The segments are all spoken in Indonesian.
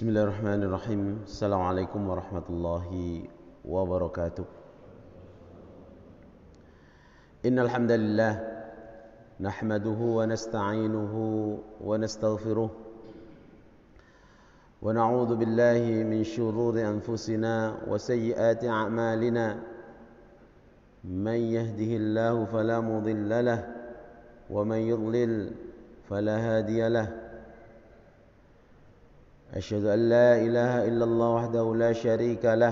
Bismillahirrahmanirrahim. Assalamualaikum warahmatullahi wabarakatuh. Innal hamdalillah nahmaduhu wa nasta'inuhu wa nastaghfiruh wa na'udzu billahi min shururi anfusina wa sayyiati a'malina. Man yahdihillahu fala mudilla lahu wa man yudlil fala hadiya lahu. أشهد أن لا إله إلا الله وحده لا شريك له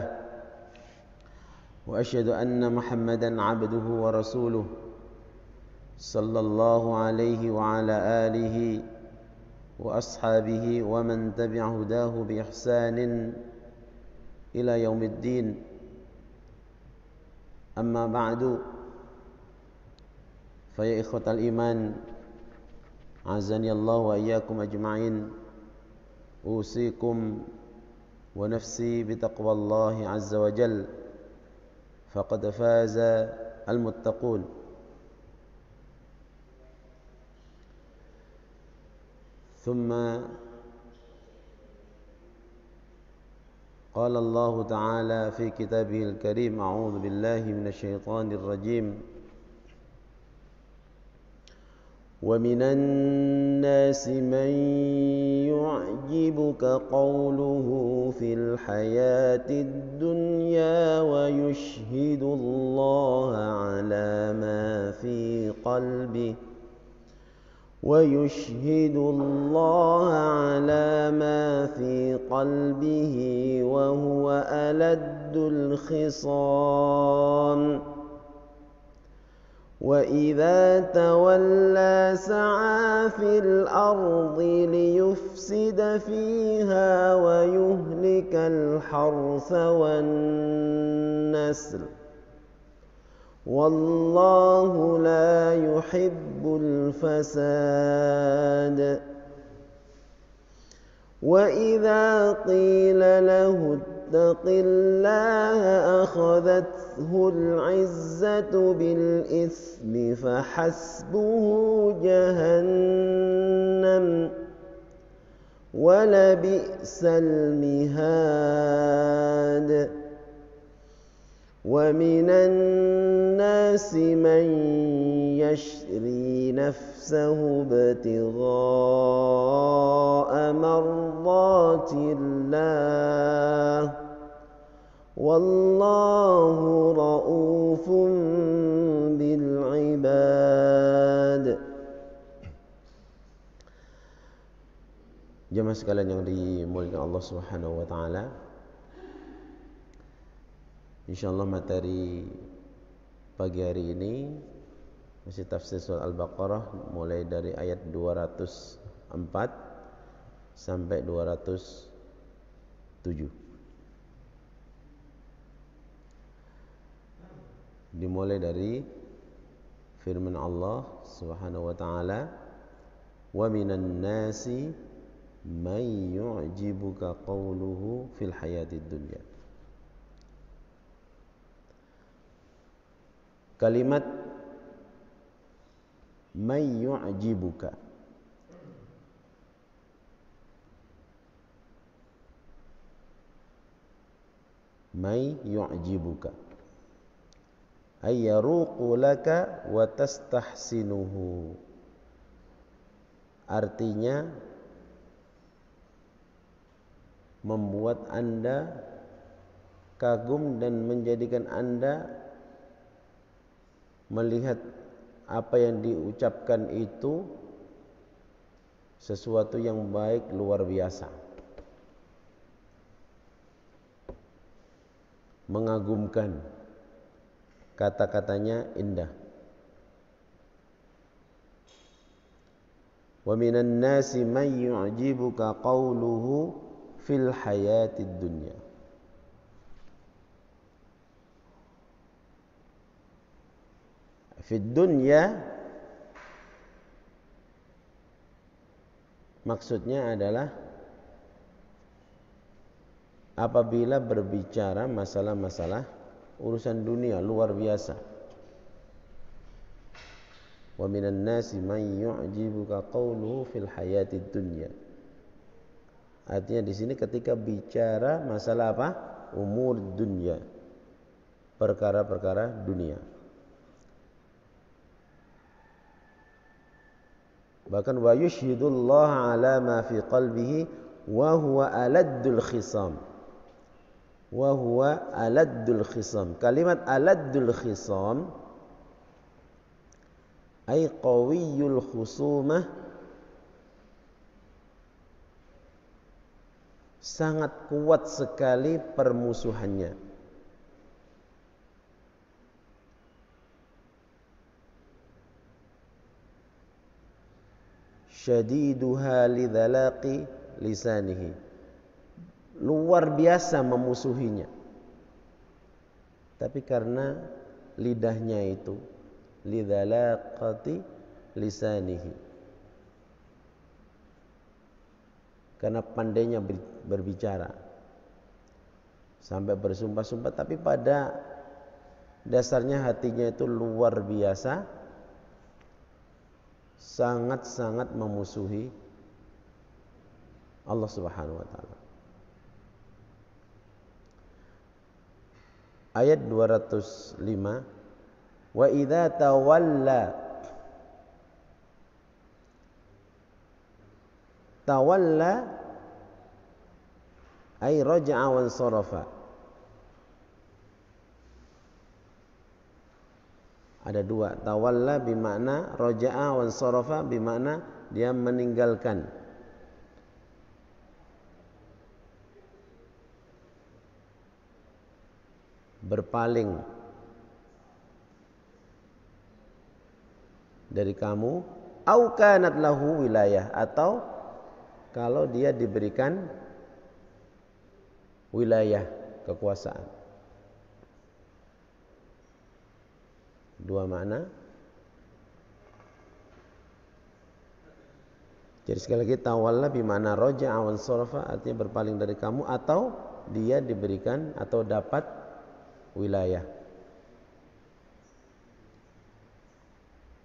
وأشهد أن محمدا عبده ورسوله صلى الله عليه وعلى آله وأصحابه ومن تبع هداه بإحسان إلى يوم الدين. أما بعد فيا إخوة الإيمان عزني الله وإياكم أجمعين. أوصيكم ونفسي بتقوى الله عز وجل فقد فاز المتقون. ثم قال الله تعالى في كتابه الكريم: أعوذ بالله من الشيطان الرجيم. ومن الناس من يعجبك قوله في الحياة الدنيا ويشهد الله على ما في قلبه وهو ألد الخصام. وإذا تولى سعى في الأرض ليفسد فيها ويهلك الحرث والنسل والله لا يحب الفساد. وإذا قيل له اتق الله أخذته العزة بالإثم فحسبه جهنم ولبئس المهاد. ومن الناس من يشري نفسه ابتغاء مرضات الله والله رؤوف بالعباد. Jemaah sekalian yang dimuliakan Allah Subhanahu wa taala, insyaallah materi pagi hari ini masih tafsir surah Al-Baqarah mulai dari ayat 204 sampai 207. Dimulai dari firman Allah Subhanahu wa taala, wa minan nasi may yu'jibuka qawluhu fil hayatid dunya. Kalimat may yu'jibuka ay yaruqu laka wa tastahsinuhu. Artinya membuat Anda kagum dan menjadikan Anda melihat apa yang diucapkan itu sesuatu yang baik luar biasa, mengagumkan, kata-katanya indah. Wa minan nasi man yu'jibuka qawluhu fil hayatid dunya. Fid dunya maksudnya adalah apabila berbicara masalah-masalah urusan dunia luar biasa. Wa minan nasi man yu'jibuka qawluhu fil hayatid dunya. Artinya di sini ketika bicara masalah apa? Umur dunia, perkara-perkara dunia. Bahkan wa yushhidullah ala ma fi qalbihi wa huwa aladdul khisam. Wa huwa aladdul khisam. Kalimat aladdul khisam ay qawiyul khusumah, sangat kuat sekali permusuhannya. Syadiduha lidzalaqi lisanihi, luar biasa memusuhinya, tapi karena lidahnya itu, lidzalaqati lisanihi, karena pandainya berbicara sampai bersumpah-sumpah, tapi pada dasarnya hatinya itu luar biasa, sangat-sangat memusuhi Allah Subhanahu wa taala. Ayat 205, wa idza tawalla, tawalla ay raja'a wa sarafa. Ada dua, tawalla bimakna raja'a wa sarafa, bimakna dia meninggalkan. Berpaling dari kamu, au kanat lahu wilayah, atau kalau dia diberikan wilayah, kekuasaan. Dua makna. Jadi sekali lagi, tawalla bimana raja'a wa sarafa, artinya berpaling dari kamu atau dia diberikan atau dapat wilayah.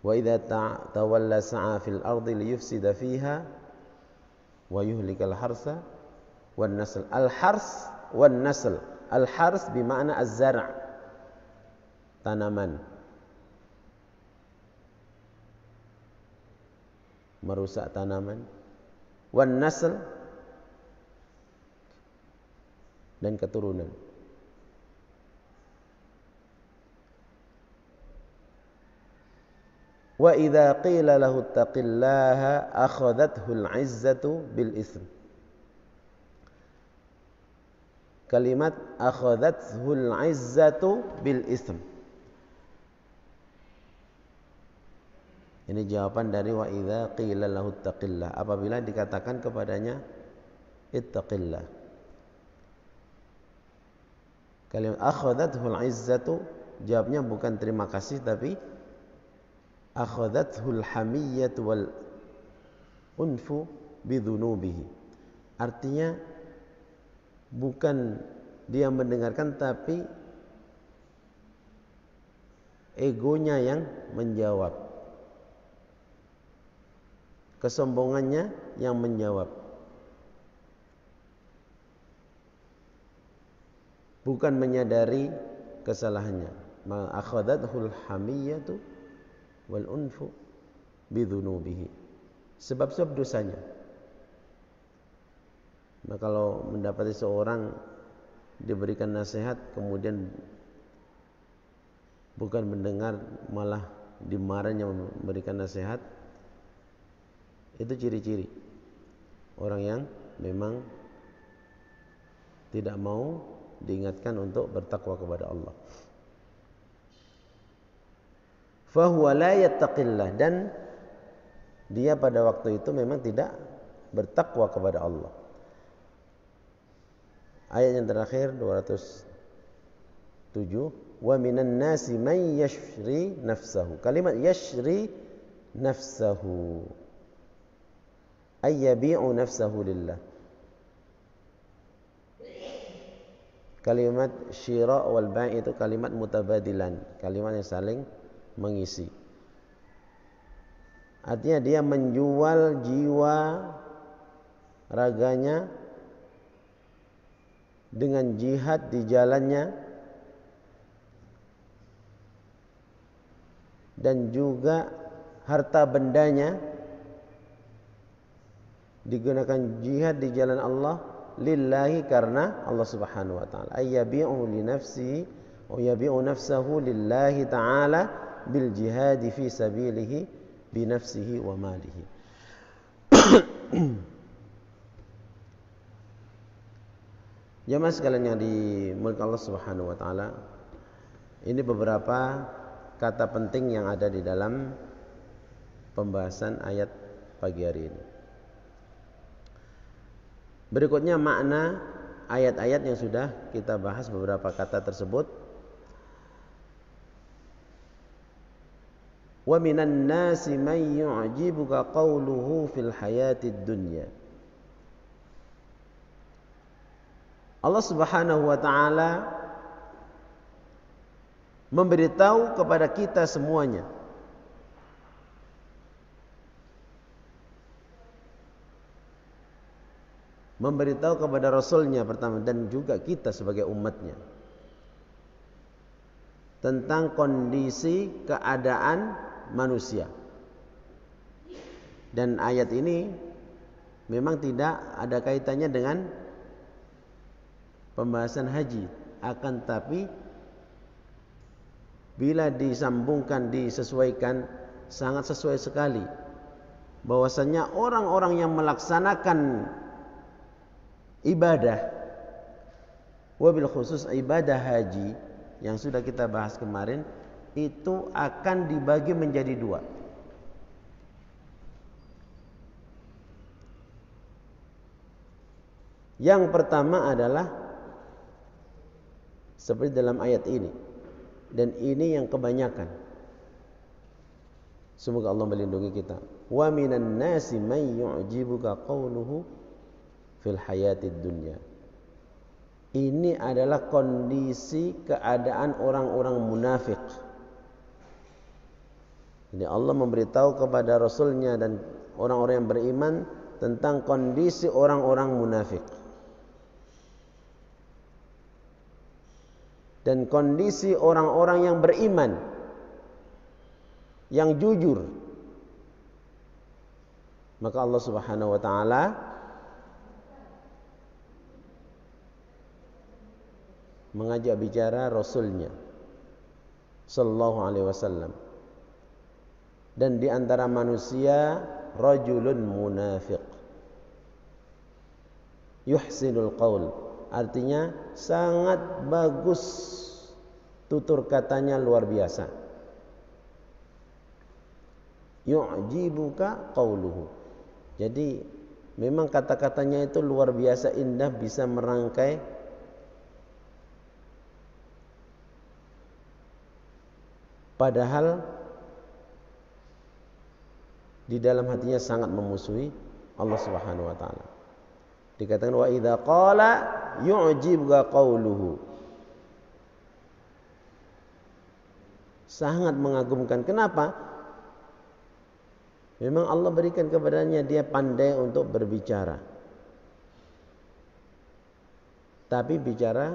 Wa idza tawalla sa'a fil ardi liyufsida fiha wa yuhlikal harsa wan nasl. Al hars wan nasl. Al hars bimana az-zar', tanaman, merusak tanaman, wan nasl, dan keturunan. Wa idza qila lahu taqillaha akhadhathu al-'izzatu bil ism. Kalimat akhadhathu al-'izzatu bil ism, ini jawaban dari wa idza qila lahu taqillah, apabila dikatakan kepadanya ittaqillah. Kalimat akhadhathu al-izzatu, jawabnya bukan terima kasih, tapi akhadhathu al-hamiyyatu wal unfu bidzunubihi. Artinya bukan dia mendengarkan, tapi egonya yang menjawab, kesombongannya yang menjawab, bukan menyadari kesalahannya. Ma akhadathul hamiyyatu wal unfu bidzunubihi, sebab-sebab dosanya. Nah, kalau mendapati seorang diberikan nasihat kemudian bukan mendengar, malah dimarahin yang memberikan nasihat, itu ciri-ciri orang yang memang tidak mau diingatkan untuk bertakwa kepada Allah. Fahuwa la yattaqillah, dan dia pada waktu itu memang tidak bertakwa kepada Allah. Ayat yang terakhir 207, wa minan nasi man yashri nafsahu. Kalimat yashri nafsahu ay yabi'u nafsahu lillah. Kalimat syira wal bai' itu kalimat mutabadilan, kalimat yang saling mengisi. Artinya dia menjual jiwa raganya dengan jihad di jalannya, dan juga harta bendanya digunakan jihad di jalan Allah lillahi, karena Allah Subhanahu wa taala. Ayyabi'u li nafsihi wa yabi'u nafsahu lillahi ta'ala bil jihad fi sabilihi bi nafsihi wa malihi. Jamaah sekalian yang dimuliakan Allah Subhanahu wa taala, ini beberapa kata penting yang ada di dalam pembahasan ayat pagi hari ini. Berikutnya makna ayat-ayat yang sudah kita bahas, beberapa kata tersebut. Wa minan nasi man yu'jibuka qawluhu fil hayatid dunya. Allah Subhanahu wa taala memberitahu kepada kita semuanya memberitahu kepada Rasulnya pertama dan juga kita sebagai umatnya tentang kondisi keadaan manusia. Dan ayat ini memang tidak ada kaitannya dengan pembahasan haji, akan tapi bila disambungkan, disesuaikan, sangat sesuai sekali bahwasanya orang-orang yang melaksanakan ibadah, wabil khusus ibadah haji yang sudah kita bahas kemarin, itu akan dibagi menjadi dua. Yang pertama adalah seperti dalam ayat ini, dan ini yang kebanyakan. Semoga Allah melindungi kita. Wa minan nasi man yu'jibuka qawluhu fil hayatid dunya. Ini adalah kondisi keadaan orang-orang munafik. Jadi Allah memberitahu kepada Rasulnya dan orang-orang yang beriman tentang kondisi orang-orang munafik. Dan kondisi orang-orang yang beriman, yang jujur. Maka Allah Subhanahu wa taala mengajak bicara Rasulnya sallallahu alaihi wasallam. Dan di antara manusia rajulun munafiq yuhsinul qaul, artinya sangat bagus tutur katanya, luar biasa. Yu'jibuka qauluhu, jadi memang kata-katanya itu luar biasa indah, bisa merangkai padahal di dalam hatinya sangat memusuhi Allah Subhanahu wa taala. Dikatakan wa idza qala yu'jibuka qauluhu, sangat mengagumkan. Kenapa? Memang Allah berikan kepadanya, dia pandai untuk berbicara. Tapi bicara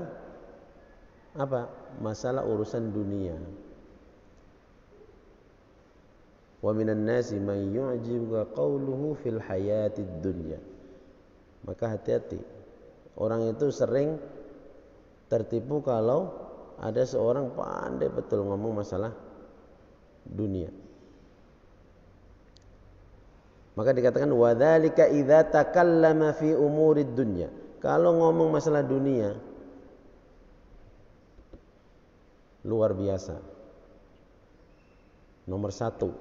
apa? Masalah urusan dunia. Wa minan nasi man yu'jibuka qawluhu fil hayatid dunya. Maka hati-hati, orang itu sering tertipu kalau ada seorang pandai betul ngomong masalah dunia. Maka dikatakan wa dzalika idza takallama fi umurid dunya. Kalau ngomong masalah dunia luar biasa. Nomor satu.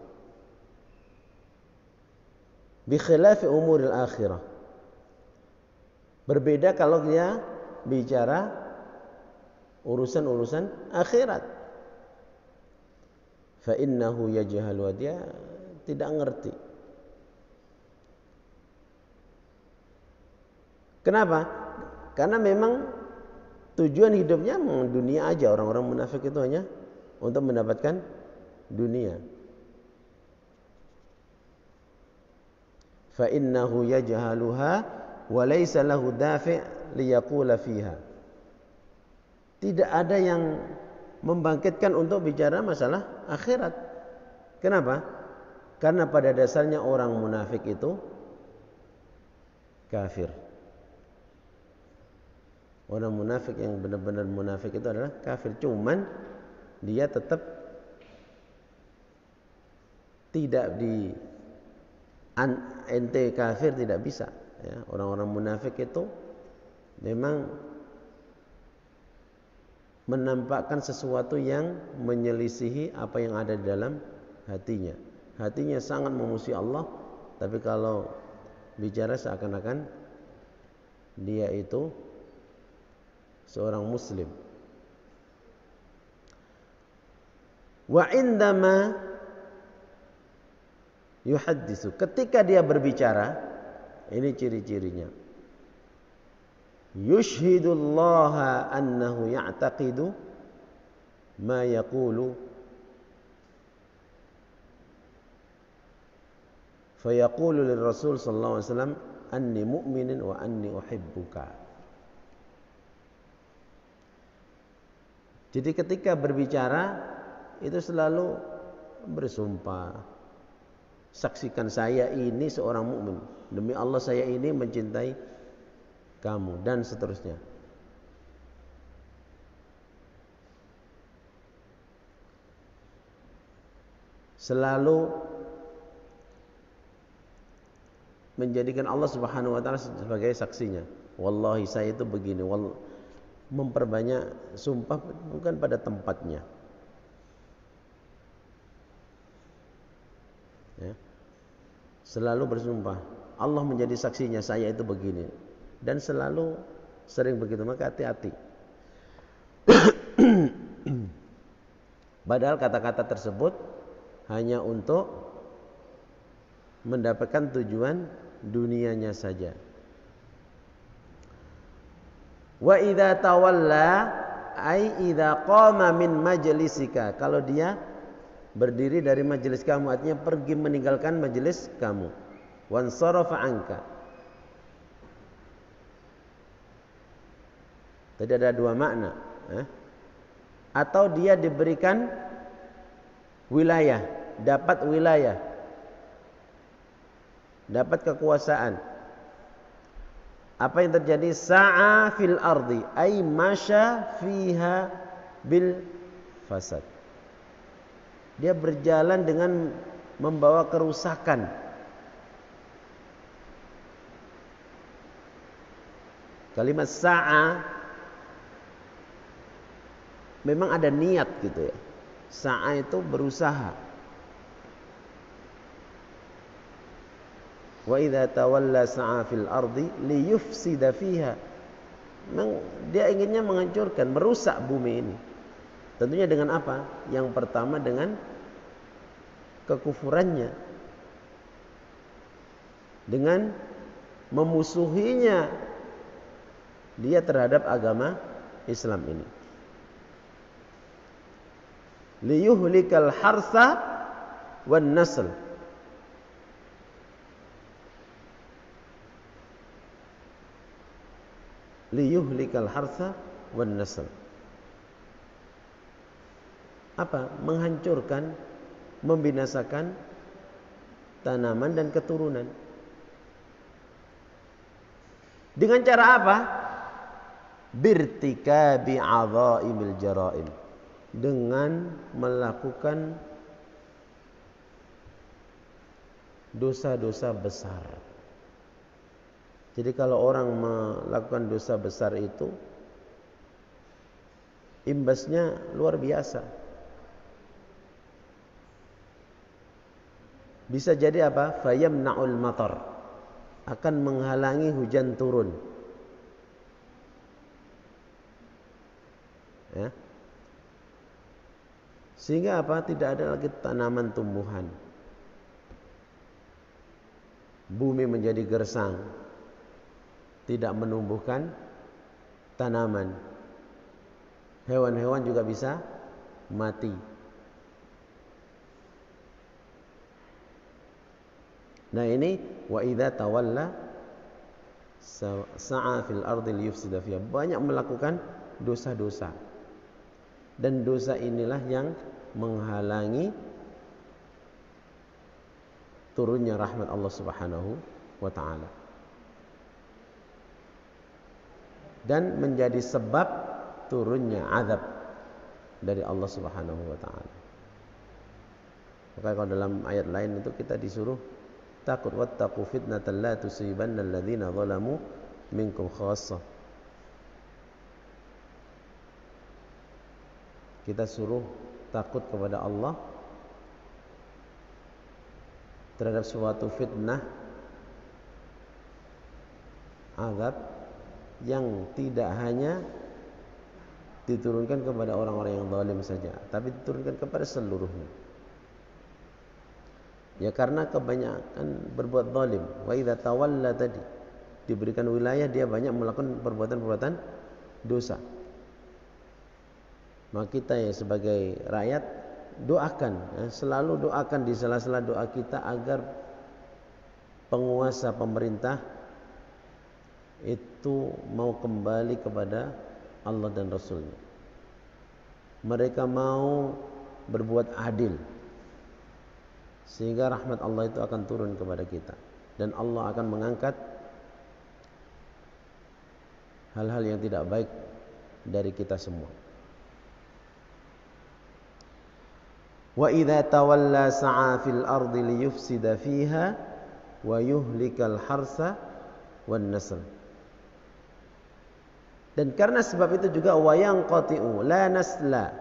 Bi khilafi umuril akhirah. Berbeda kalau dia bicara urusan-urusan akhirat. Fa innahu yajhalu, dia tidak ngerti. Kenapa? Karena memang tujuan hidupnya dunia aja. Orang-orang munafik itu hanya untuk mendapatkan dunia. Fa innahu yajhaluha wa laysa lahu dafi' liyaqula fiha. tidak ada yang membangkitkan untuk bicara masalah akhirat. Kenapa? Karena pada dasarnya orang munafik itu kafir. Orang munafik yang benar-benar munafik itu adalah kafir. Cuman dia tetap tidak di ente kafir tidak bisa. Ya, orang-orang munafik itu memang menampakkan sesuatu yang menyelisihi apa yang ada di dalam hatinya. Hatinya sangat memuji Allah, tapi kalau bicara seakan-akan dia itu seorang muslim. Wa indama yuhaddisu, ketika dia berbicara, ini ciri-cirinya. Yushhidullaha annahu ya'taqidu ma yaqulu fayaqulu lirrasul sallallahu alaihi wasallam anni mu'minin wa anni uhibbuka. Jadi ketika berbicara itu selalu bersumpah, saksikan saya ini seorang mukmin, demi Allah saya ini mencintai kamu, dan seterusnya. Selalu menjadikan Allah Subhanahu wa taala sebagai saksinya. Wallahi saya itu begini, memperbanyak sumpah bukan pada tempatnya. Ya. Selalu bersumpah, Allah menjadi saksinya saya itu begini. Dan selalu sering begitu, maka hati-hati. Padahal kata-kata tersebut hanya untuk mendapatkan tujuan dunianya saja. Wa idza tawalla ai idza qama min majlisika, kalau dia berdiri dari majelis kamu, artinya pergi meninggalkan majelis kamu. Wan sarafa anka. Tadi ada dua makna. Atau dia diberikan wilayah, dapat wilayah, dapat kekuasaan. Apa yang terjadi? Sa'a fil ardi, ay masya fiha bil fasad. Dia berjalan dengan membawa kerusakan. Kalimat sa'a memang ada niat gitu ya. Sa'a itu berusaha. Wa idza tawalla sa'a fil ardi liyufsida fiha. Memang dia inginnya menghancurkan, merusak bumi ini. Tentunya dengan apa? Yang pertama dengan kekufurannya, dengan memusuhinya dia terhadap agama Islam ini. Liyuhlikal harsa wan nasl. Liyuhlikal harsa wan nasl. Apa? Menghancurkan, membinasakan tanaman dan keturunan. Dengan cara apa? Birtikabi adzaimil jaraim. Dengan melakukan dosa-dosa besar. Jadi kalau orang melakukan dosa besar itu imbasnya luar biasa. Bisa jadi apa? Fayamna'ul matar, akan menghalangi hujan turun. Ya. Sehingga apa? Tidak ada lagi tanaman tumbuhan. Bumi menjadi gersang, tidak menumbuhkan tanaman. Hewan-hewan juga bisa mati. Nah ini wa idza tawalla sa'a fil ardi liyufsida fiha, banyak melakukan dosa-dosa. Dan dosa inilah yang menghalangi turunnya rahmat Allah Subhanahu wa taala. Dan menjadi sebab turunnya azab dari Allah Subhanahu wa taala. Maka kalau dalam ayat lain itu kita disuruh takut, wattaqu fitnatan la tusibanna alladzina zalamu minkum khassah. Kita suruh takut kepada Allah terhadap suatu fitnah, azab yang tidak hanya diturunkan kepada orang-orang yang zalim saja, tapi diturunkan kepada seluruhnya. Ya karena kebanyakan berbuat zalim. Wa idza tawalla tadi diberikan wilayah, dia banyak melakukan perbuatan-perbuatan dosa. Maka kita ya sebagai rakyat doakan, selalu doakan di sela-sela doa kita agar penguasa pemerintah itu mau kembali kepada Allah dan Rasulnya. Mereka mau berbuat adil, sehingga rahmat Allah itu akan turun kepada kita, dan Allah akan mengangkat hal-hal yang tidak baik dari kita semua. Wa idza tawalla sa'a fil ardi liyufsida fiha wa yuhlikal harsa wan nasl. Dan karena sebab itu juga wa yanqati'u la nasla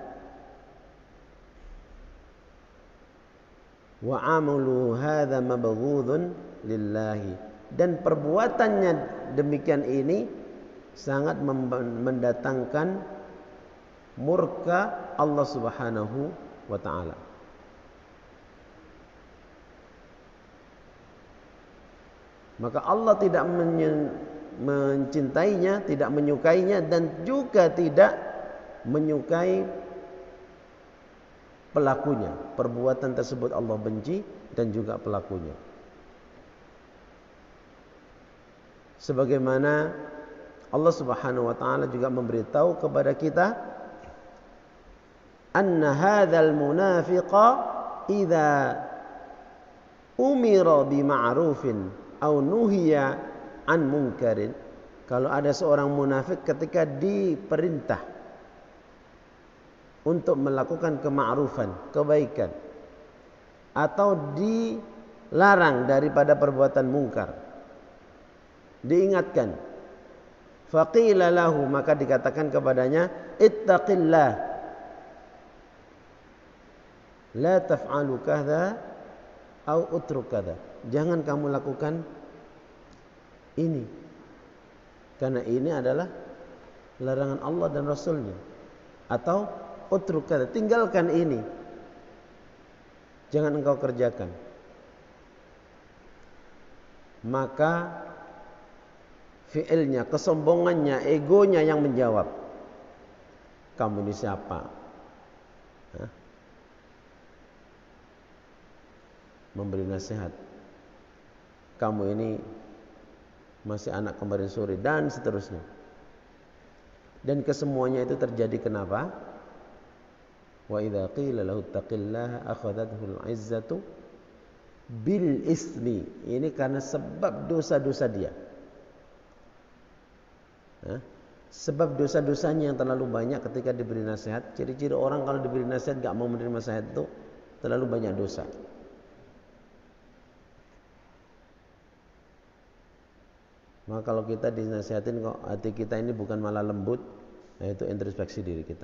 wa amalu hadza mabghudun lillahi. Dan perbuatannya demikian ini sangat mendatangkan murka Allah Subhanahu wa taala. Maka Allah tidak mencintainya, tidak menyukainya, dan juga tidak menyukai pelakunya. Perbuatan tersebut Allah benci dan juga pelakunya. Sebagaimana Allah Subhanahu wa taala juga memberitahu kepada kita, anna hadzal munafiqa idza umira bima'rufin au nuhiya an munkarin. Kalau ada seorang munafik ketika diperintah untuk melakukan kema'rufan, kebaikan, atau dilarang daripada perbuatan mungkar, diingatkan, faqila lahu, maka dikatakan kepadanya, ittaqillah la taf'alu kadza au utruk kadza. Jangan kamu lakukan ini, karena ini adalah larangan Allah dan Rasulnya. Atau utruk kadza, tinggalkan ini, jangan engkau kerjakan. Maka fi'ilnya, kesombongannya, egonya yang menjawab, kamu ini siapa? Hah? Memberi nasihat, kamu ini masih anak kemarin sore, dan seterusnya. Dan kesemuanya itu terjadi kenapa? Wa idza qila lahu taqillaha akhadhathu al-'izzatu bil ismi. Ini karena sebab dosa-dosa dia. Sebab dosa-dosanya yang terlalu banyak ketika diberi nasihat. Ciri-ciri orang kalau diberi nasihat gak mau menerima nasihat itu terlalu banyak dosa. Maka kalau kita dinasihatin kok hati kita ini bukan malah lembut, nah itu introspeksi diri kita.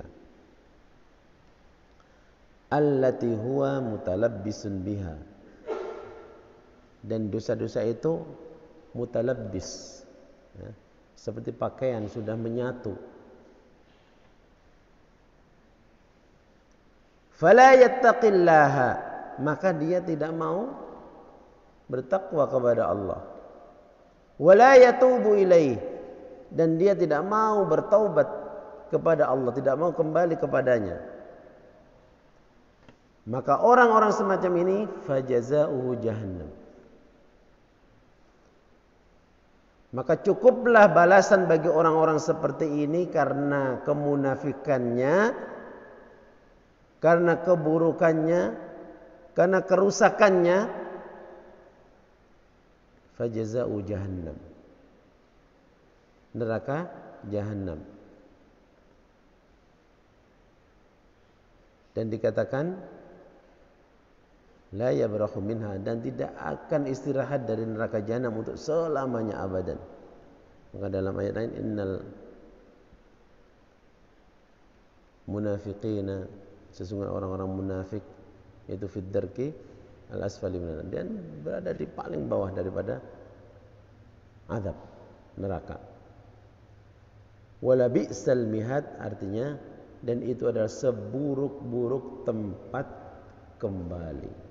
Allati huwa mutalabbisun biha. Dan dosa-dosa itu mutalabbis, ya, seperti pakaian sudah menyatu. Fala yattaqillaha, maka dia tidak mau bertakwa kepada Allah. Wala yatubu ilaih, dan dia tidak mau bertaubat kepada Allah, tidak mau kembali kepadanya. Maka orang-orang semacam ini fajazauhu jahannam. Maka cukuplah balasan bagi orang-orang seperti ini karena kemunafikannya karena keburukannya, karena kerusakannya, fajaza'u jahannam, neraka jahannam. Dan dikatakan la yabrahu minha, dan tidak akan istirahat dari neraka jahanam untuk selamanya abadan. Maka dalam ayat lain, innal munafiqina, sesungguhnya orang-orang munafik itu fid darki al asfali minan, dan berada di paling bawah daripada azab neraka. Wala bi'sal mihad, artinya dan itu adalah seburuk-buruk tempat kembali.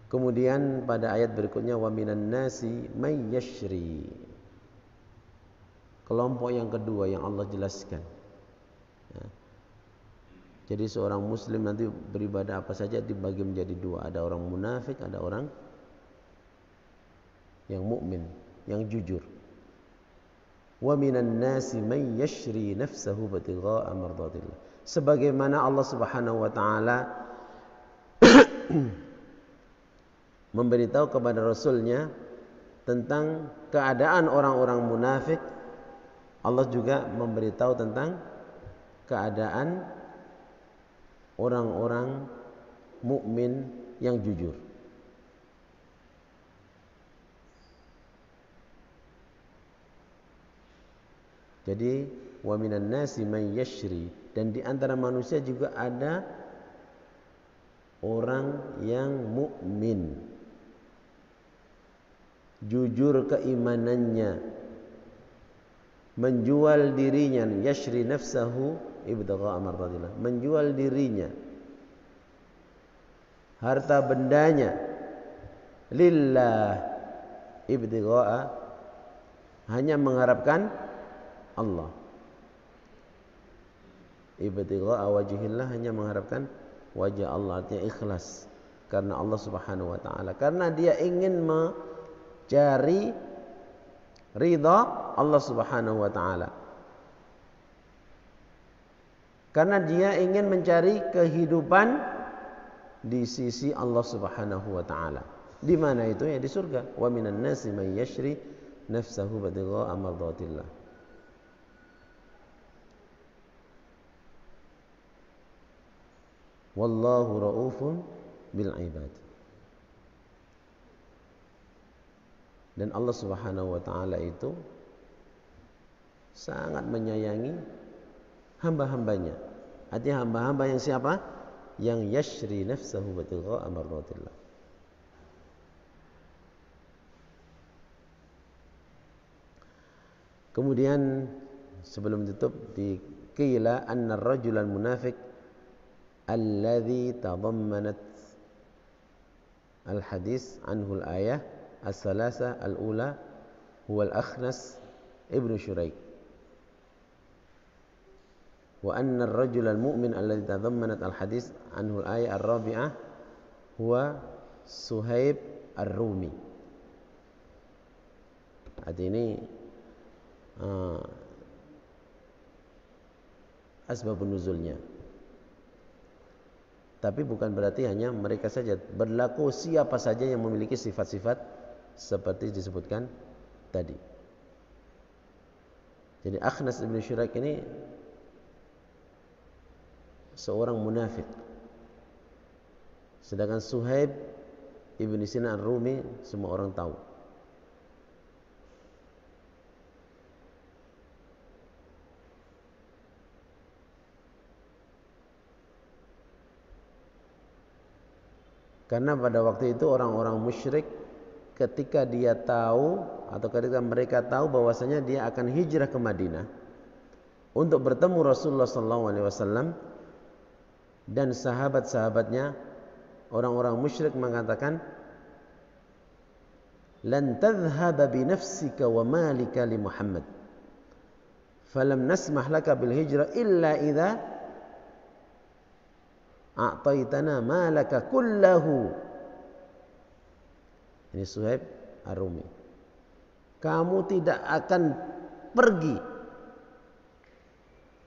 Kemudian pada ayat berikutnya, wa minan nasi may yashri, kelompok yang kedua yang Allah jelaskan. Ya. Jadi seorang muslim nanti beribadah apa saja dibagi menjadi dua. Ada orang munafik, ada orang yang mukmin, yang jujur. Wa minan nasi may yashri nafsahu batigha'a mardatillah. Sebagaimana Allah Subhanahu wa taala memberitahu kepada Rasulnya tentang keadaan orang-orang munafik, Allah juga memberitahu tentang keadaan orang-orang mukmin yang jujur. Jadi wa minan nasi may yashri, dan di antara manusia juga ada orang yang mukmin, jujur keimanannya, menjual dirinya, yashri nafsahu ibtigha'a mardatillah, menjual dirinya, harta bendanya, lillah, ibtigha'a, hanya mengharapkan Allah, ibtigha'a wajhillah, hanya mengharapkan wajah Allah, artinya ikhlas karena Allah Subhanahu wa taala, karena dia ingin mencari ridha Allah Subhanahu wa taala, karena dia ingin mencari kehidupan di sisi Allah Subhanahu wa taala. Di mana itu? Ya di surga. Wa minan nasi may yashri nafsahu batigha'a mardatillah. Wallahu raufun bil ibad. Dan Allah Subhanahu wa taala itu sangat menyayangi hamba-hambanya. Artinya hamba-hamba yang siapa? Yang yashri nafsahu batigha'a mardatillah. Kemudian sebelum tutup, dikila anna ar-rajulan munafiq alladhi tadammanat al-hadis anhu al-ayah as-salasa al-ula huwa al-Akhnas ibn Shuraik, wa anna ar-rajul al-mu'min alladhi tadammanat al-hadis anhu al-ayah ar-rabi'ah huwa Suhaib ar-Rumi. Ini asbabun nuzulnya. Tapi bukan berarti hanya mereka saja, berlaku siapa saja yang memiliki sifat-sifat seperti disebutkan tadi. Jadi Akhnas ibn Shuraik ini seorang munafik, sedangkan Suhaib ibn Sinan Ar-Rumi semua orang tahu. Karena pada waktu itu orang-orang musyrik ketika dia tahu atau ketika mereka tahu bahwasanya dia akan hijrah ke Madinah untuk bertemu Rasulullah SAW dan sahabat-sahabatnya, orang-orang musyrik mengatakan, "Lan tadhhaba bi nafsika wa malika li Muhammad, falam nasmah laka bil hijrah illa idza a'taitana malaka kullahu." Ini Suhaib Ar-Rumi. Kamu tidak akan pergi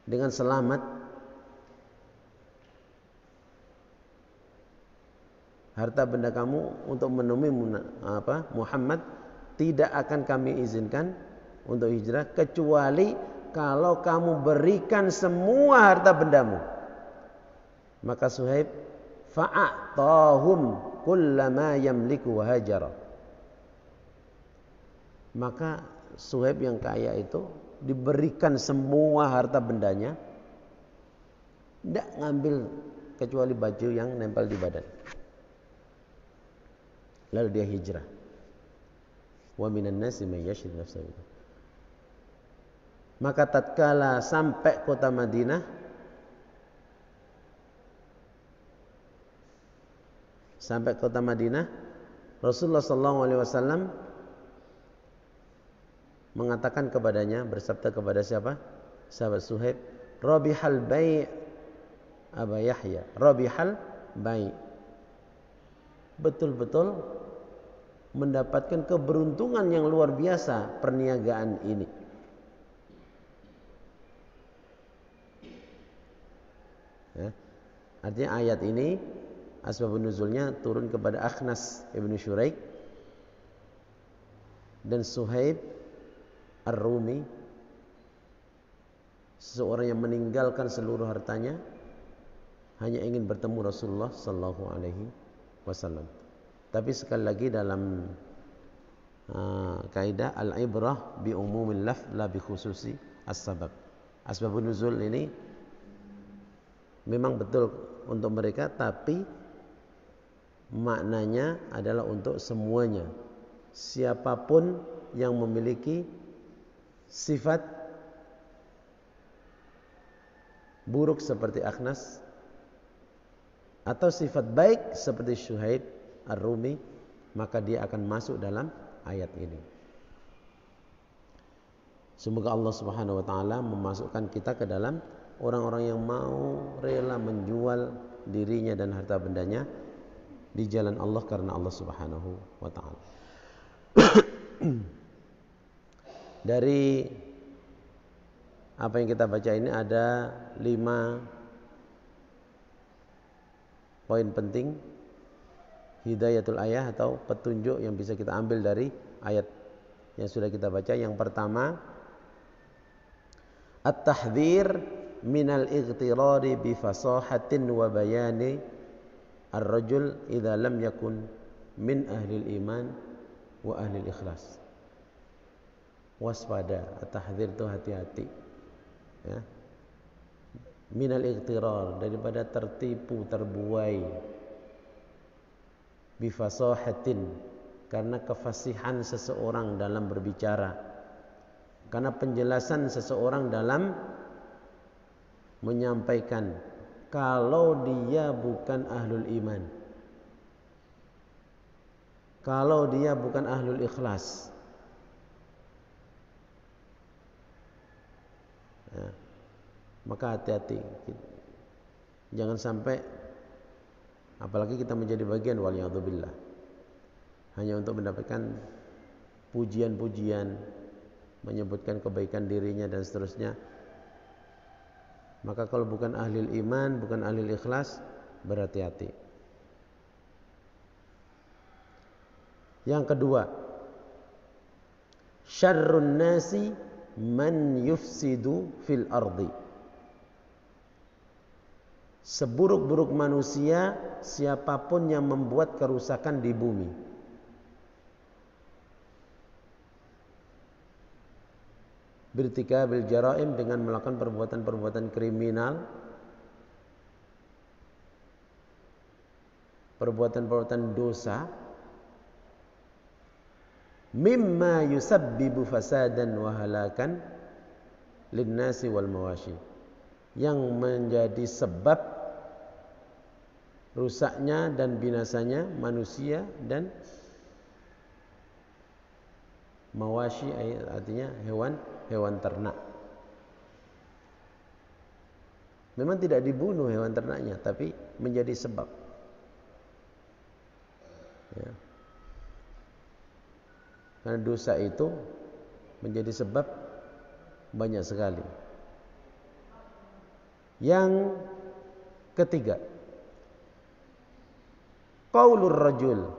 dengan selamat, harta benda kamu untuk menemui Muhammad tidak akan kami izinkan untuk hijrah kecuali kalau kamu berikan semua harta bendamu. Maka Suhaib fa'atahum kullama yamliku wa hajara. Maka Suhaib yang kaya itu diberikan semua harta bendanya, tidak ngambil kecuali baju yang nempel di badan. Lalu dia hijrah. Wa minan nasi may yashri nafsahu. Maka tatkala sampai kota Madinah, Rasulullah SAW mengatakan kepadanya, bersabda kepada siapa? Sahabat Suhaib, Rabihal bai' Aba Yahya, Rabihal bai'. Betul-betul mendapatkan keberuntungan yang luar biasa perniagaan ini. Ya. Artinya ayat ini asbabun nuzulnya turun kepada Akhnas ibnu Syuraik dan Suhaib Ar-Rumi, seseorang yang meninggalkan seluruh hartanya hanya ingin bertemu Rasulullah sallallahu alaihi wasallam. Tapi sekali lagi dalam kaidah al-ibrah bi umumil laf la bi khususi as-sabab. Asbabun nuzul ini memang betul untuk mereka, tapi maknanya adalah untuk semuanya. Siapapun yang memiliki sifat buruk seperti Akhnas atau sifat baik seperti Suhaib Ar-Rumi, maka dia akan masuk dalam ayat ini. Semoga Allah Subhanahu wa taala memasukkan kita ke dalam orang-orang yang mau rela menjual dirinya dan harta bendanya di jalan Allah karena Allah Subhanahu wa taala. Dari apa yang kita baca ini ada 5 poin penting hidayatul ayah atau petunjuk yang bisa kita ambil dari ayat yang sudah kita baca. Yang pertama, at-tahdhir minal ightirari bi fasahatin wa bayani ar-rajul idza lam yakun min ahli iman wa ahli ikhlas. Waspada, at-tahdhir itu hati-hati, ya. Minal ightirar, daripada tertipu, terbuai, bifasahatin, karena kefasihan seseorang dalam berbicara, karena penjelasan seseorang dalam menyampaikan, kalau dia bukan ahlul iman, kalau dia bukan ahlul ikhlas, ya, maka hati-hati, jangan sampai apalagi kita menjadi bagian waliyadzubillah hanya untuk mendapatkan pujian-pujian, menyebutkan kebaikan dirinya dan seterusnya. Maka kalau bukan ahli iman, bukan ahli ikhlas, berhati-hati. Yang kedua, syarrun nasi man yufsidu fil ardi. Seburuk-buruk manusia siapapun yang membuat kerusakan di bumi. Birtikabil jaraim, dengan melakukan perbuatan-perbuatan kriminal, perbuatan-perbuatan dosa, mimma yusabbibu fasadan wa halakan linnasi wal mawashi, yang menjadi sebab rusaknya dan binasanya manusia dan mawashi, artinya hewan ternak. Memang tidak dibunuh hewan ternaknya, tapi menjadi sebab, ya. Karena dosa itu menjadi sebab banyak sekali. Yang ketiga, qaulur rajul,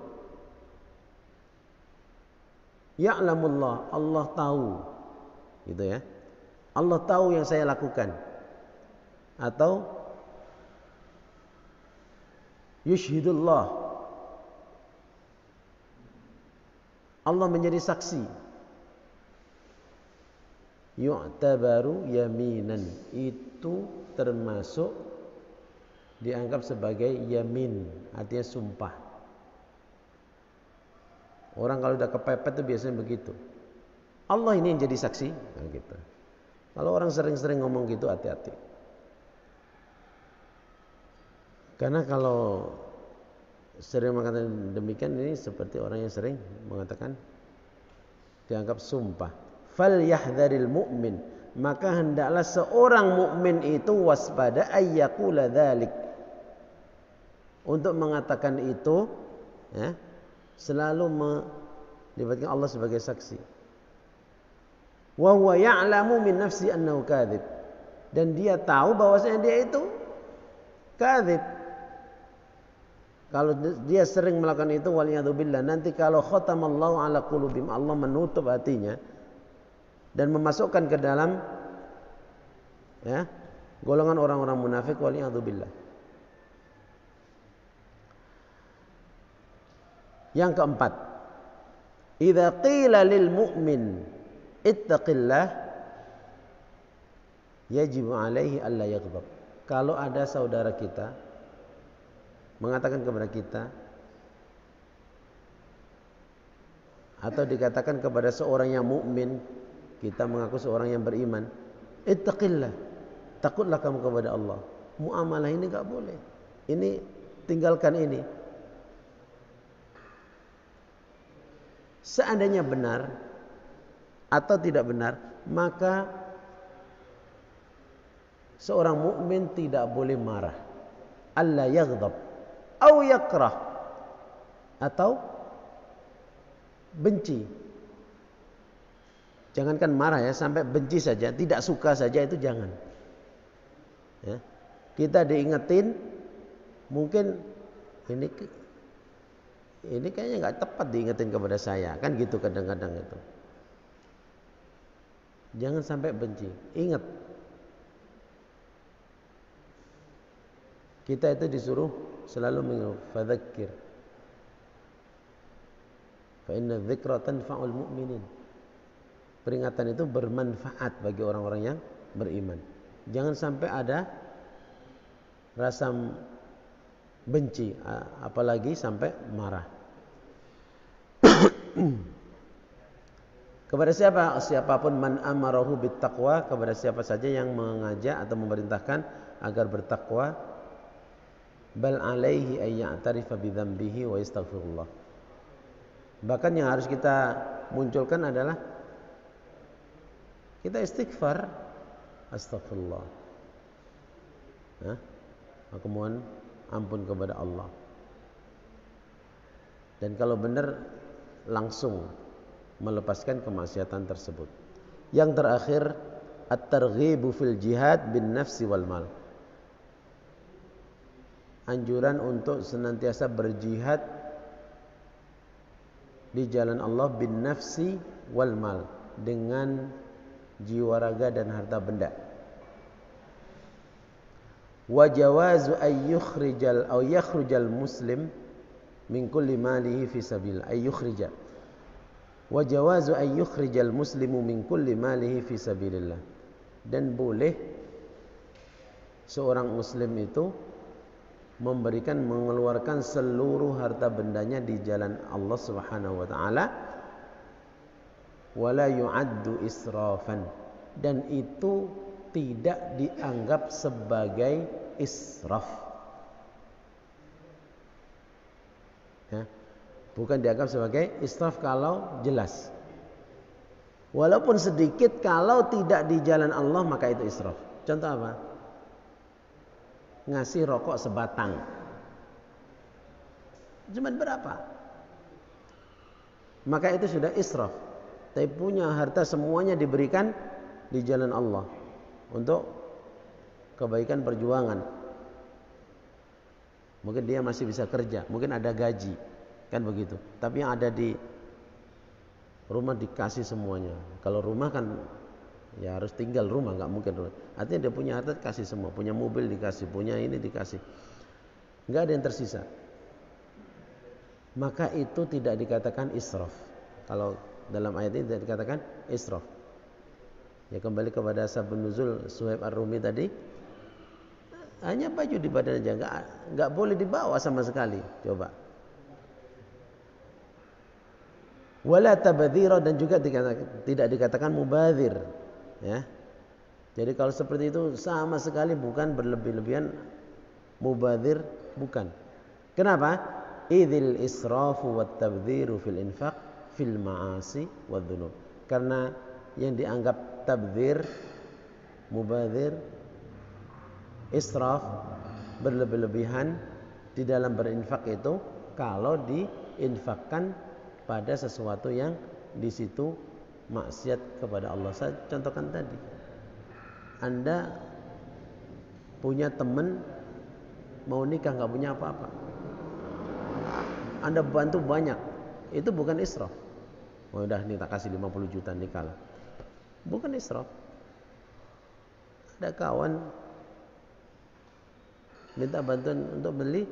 ya'lamullah, Allah tahu, gitu ya. Allah tahu yang saya lakukan. Atau yushhidullah, Allah menjadi saksi. Yu'tabaru yaminan, itu termasuk dianggap sebagai yamin, artinya sumpah. Orang kalau udah kepepet itu biasanya begitu. Allah ini yang jadi saksi, nah gitu. Kalau orang sering-sering ngomong gitu, hati-hati. Karena kalau sering mengatakan demikian, ini seperti orang yang sering mengatakan dianggap sumpah. Fal yahdharil mu'min, maka hendaklah seorang mukmin itu waspada ayyaqula dzalik, untuk mengatakan itu, ya, selalu melibatkan Allah sebagai saksi. Wa huwa ya'lamu min nafsi annahu kadzib, dan dia tahu bahwasanya dia itu kadzib. Kalau dia sering melakukan itu, waliyadzubillah, nanti kalau khatamallahu ala qulubihim, Allah menutup hatinya dan memasukkan ke dalam, ya, golongan orang-orang munafik, waliyadzubillah. Yang keempat, idza qila lil mu'min ittaqillah yajibu alaihi alla yaghdab. Kalau ada saudara kita mengatakan kepada kita, atau dikatakan kepada seorang yang mukmin, kita mengaku seorang yang beriman, ittaqillah, takutlah kamu kepada Allah. Muamalah ini enggak boleh. Ini tinggalkan ini. Seandainya benar atau tidak benar, maka seorang mukmin tidak boleh marah. Alla yaghdab au yakrah, atau benci. Jangankan marah ya, sampai benci saja, tidak suka saja itu jangan. Ya. Kita diingetin, mungkin ini kayaknya nggak tepat diingetin kepada saya, kan gitu kadang-kadang itu. Jangan sampai benci. Ingat, kita itu disuruh selalu mengingat, fadzakir fa inna dzikra tanfa'ul mu'minin. Peringatan itu bermanfaat bagi orang-orang yang beriman. Jangan sampai ada rasa benci, apalagi sampai marah. Kepada siapapun, man amarahu bittaqwa, kepada siapa saja yang mengajak atau memerintahkan agar bertakwa, bal alaihi ay ya'tarifa bidzambihi wa yastaghfirullah. Bahkan yang harus kita munculkan adalah kita istighfar, astagfirullah. Nah, aku mohon ampun kepada Allah. Dan kalau benar, langsung melepaskan kemaksiatan tersebut. Yang terakhir, at-targhibu fil jihad bin nafsi wal mal. Anjuran untuk senantiasa berjihad di jalan Allah bin nafsi wal mal, dengan jiwa raga dan harta benda. Wa jawazu ay yukhrijal aw yakhrujal muslim min kulli malihi fi sabilillah, ay yukhrija. Wa jawazu ay yukhrijal muslimu min kulli malihi fi sabilillah. Dan boleh seorang muslim itu mengeluarkan seluruh harta bendanya di jalan Allah Subhanahu wa taala, wala yu'addu israfan, dan itu tidak dianggap sebagai israf. Ya, bukan dianggap sebagai israf kalau jelas. Walaupun sedikit, kalau tidak di jalan Allah maka itu israf. Contoh apa? Ngasih rokok sebatang, cuman berapa? Maka itu sudah israf. Tapi punya harta semuanya diberikan di jalan Allah untuk kebaikan perjuangan. Mungkin dia masih bisa kerja, mungkin ada gaji, kan begitu. Tapi yang ada di rumah dikasih semuanya. Kalau rumah kan ya harus tinggal rumah, nggak mungkin rumah. Artinya dia punya harta kasih semua, punya mobil dikasih, punya ini dikasih, nggak ada yang tersisa. Maka itu tidak dikatakan israf. Kalau dalam ayat ini tidak dikatakan israf. Ya kembali kepada sabun nuzul Suhaib Ar-Rumi tadi, hanya baju di badan aja, nggak boleh dibawa sama sekali. Coba. Wala tabadzira, dan juga tidak dikatakan mubadzir. Ya. Jadi kalau seperti itu sama sekali bukan berlebih-lebihan, mubadzir bukan. Kenapa? Idzil israfu wat tabdziru fil infaq fil ma'asi wad dzunub. Karena yang dianggap tabdzir, mubadzir, israf, berlebih-lebihan di dalam berinfak itu kalau diinfakkan pada sesuatu yang di situ maksiat kepada Allah. Saya contohkan tadi, Anda punya teman mau nikah nggak punya apa-apa, Anda bantu banyak, itu bukan israf. Oh, udah nih tak kasih 50 juta nikah lah, bukan israf. Ada kawan minta bantuan untuk beli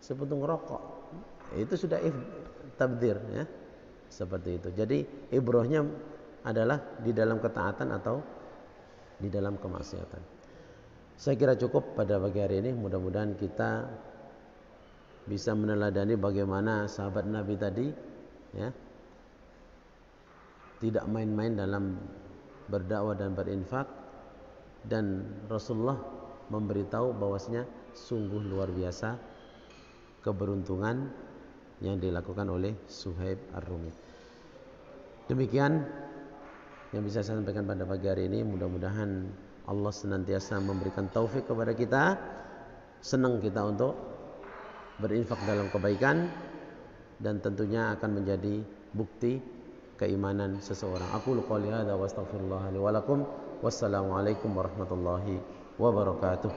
seputung rokok, itu sudah tabdzir, ya, seperti itu. Jadi ibrohnya adalah di dalam ketaatan atau di dalam kemaksiatan. Saya kira cukup pada pagi hari ini. Mudah-mudahan kita bisa meneladani bagaimana sahabat Nabi tadi, ya, tidak main-main dalam berdakwah dan berinfak. Dan Rasulullah memberitahu bahwasanya sungguh luar biasa keberuntungan yang dilakukan oleh Suhaib Ar-Rumi. Demikian yang bisa saya sampaikan pada pagi hari ini. Mudah-mudahan Allah senantiasa memberikan taufik kepada kita. Senang kita untuk berinfak dalam kebaikan, dan tentunya akan menjadi bukti keimanan seseorang. Aku qouli hadza wa astaghfirullah li wa lakum. Wassalamualaikum warahmatullahi wabarakatuh.